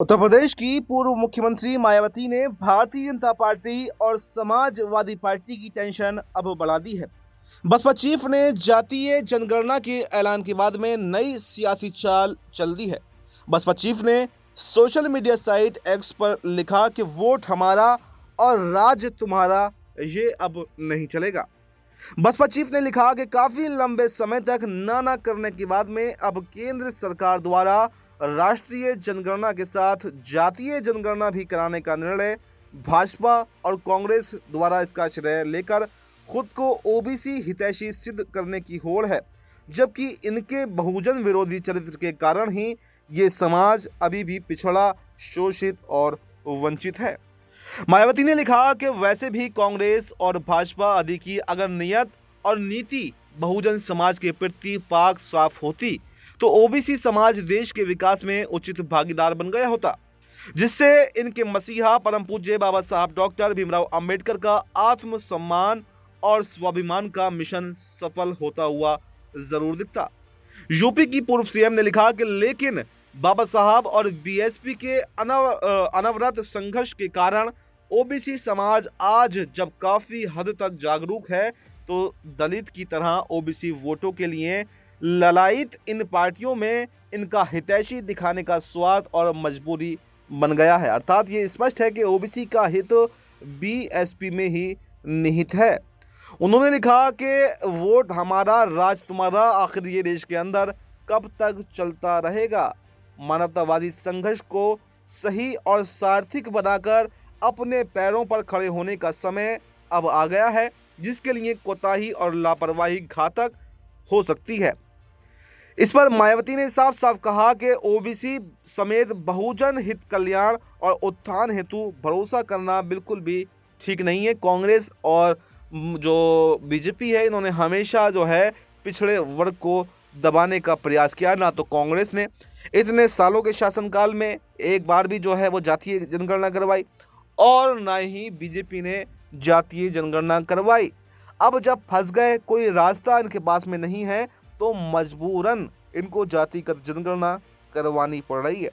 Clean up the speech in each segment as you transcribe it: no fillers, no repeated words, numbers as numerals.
उत्तर प्रदेश की पूर्व मुख्यमंत्री मायावती ने भारतीय जनता पार्टी और समाजवादी पार्टी की टेंशन अब बढ़ा दी है। बसपा चीफ ने जातीय जनगणना के ऐलान के बाद में नई सियासी चाल चल दी है। बसपा चीफ ने सोशल मीडिया साइट एक्स पर लिखा कि वोट हमारा और राज तुम्हारा, ये अब नहीं चलेगा। बसपा चीफ ने लिखा कि काफी लंबे समय तक ना करने के बाद में अब केंद्र सरकार द्वारा राष्ट्रीय जनगणना के साथ जातीय जनगणना भी कराने का निर्णय भाजपा और कांग्रेस द्वारा इसका श्रेय लेकर खुद को ओबीसी हितैषी सिद्ध करने की होड़ है, जबकि इनके बहुजन विरोधी चरित्र के कारण ही ये समाज अभी भी पिछड़ा, शोषित और वंचित है। मायावती ने लिखा कि वैसे भी कांग्रेस और भाजपा आदि की अगर नियत और नीति बहुजन समाज के प्रति पाक साफ होती तो ओबीसी समाज देश के विकास में उचित भागीदार बन गया होता, जिससे इनके मसीहा परम पूज्य बाबा साहब डॉक्टर भीमराव अंबेडकर का आत्मसम्मान और स्वाभिमान का मिशन सफल होता हुआ जरूर दिखता। यूपी की पूर्व सीएम ने लिखा कि लेकिन बाबा साहब और बीएसपी के अनवरत संघर्ष के कारण ओबीसी समाज आज जब काफी हद तक जागरूक है तो दलित की तरह ओबीसी वोटों के लिए ललायित इन पार्टियों में इनका हितैषी दिखाने का स्वार्थ और मजबूरी बन गया है। अर्थात ये स्पष्ट है कि ओबीसी का हित बीएसपी में ही निहित है। उन्होंने लिखा कि वोट हमारा राज तुम्हारा, आखिर ये देश के अंदर कब तक चलता रहेगा। मानवतावादी संघर्ष को सही और सार्थक बनाकर अपने पैरों पर खड़े होने का समय अब आ गया है, जिसके लिए कोताही और लापरवाही घातक हो सकती है। इस पर मायावती ने साफ साफ कहा कि ओबीसी समेत बहुजन हित कल्याण और उत्थान हेतु भरोसा करना बिल्कुल भी ठीक नहीं है। कांग्रेस और जो बीजेपी है, इन्होंने हमेशा जो है पिछड़े वर्ग को दबाने का प्रयास किया। ना तो कांग्रेस ने इतने सालों के शासनकाल में एक बार भी जो है वो जातीय जनगणना करवाई और ना ही बीजेपी ने जातीय जनगणना करवाई। अब जब फंस गए, कोई रास्ता इनके पास में नहीं है, तो मजबूरन इनको जातिगत जनगणना करवानी पड़ रही है।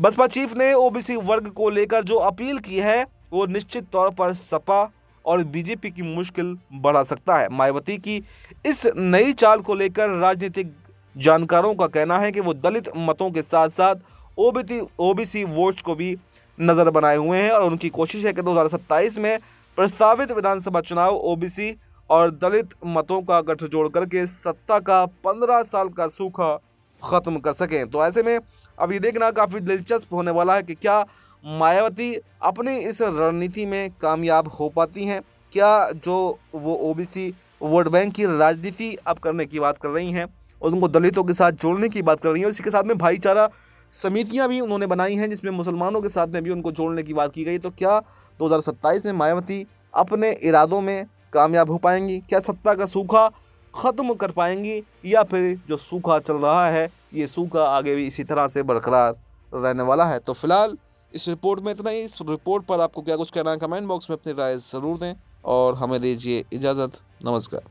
बसपा चीफ ने ओबीसी वर्ग को लेकर जो अपील की है वो निश्चित तौर पर सपा और बीजेपी की मुश्किल बढ़ा सकता है। मायावती की इस नई चाल को लेकर राजनीतिक जानकारों का कहना है कि वो दलित मतों के साथ साथ ओबीसी वोट्स को भी नज़र बनाए हुए हैं और उनकी कोशिश है कि 2027 में प्रस्तावित विधानसभा चुनाव ओबीसी और दलित मतों का गठजोड़ करके सत्ता का 15 साल का सूखा खत्म कर सकें। तो ऐसे में अब ये देखना काफ़ी दिलचस्प होने वाला है कि क्या मायावती अपनी इस रणनीति में कामयाब हो पाती हैं। क्या जो वो ओबीसी वोट बैंक की राजनीति अब करने की बात कर रही हैं और उनको दलितों के साथ जोड़ने की बात कर रही हैं, इसी के साथ में भाईचारा समितियां भी उन्होंने बनाई हैं जिसमें मुसलमानों के साथ में भी उनको जोड़ने की बात की गई। तो क्या 2027 में मायावती अपने इरादों में कामयाब हो पाएंगी? क्या सत्ता का सूखा ख़त्म कर पाएंगी या फिर जो सूखा चल रहा है ये सूखा आगे भी इसी तरह से बरकरार रहने वाला है? तो फिलहाल इस रिपोर्ट में इतना ही। इस रिपोर्ट पर आपको क्या कुछ कहना है कमेंट बॉक्स में अपनी राय ज़रूर दें और हमें दीजिए इजाज़त। नमस्कार।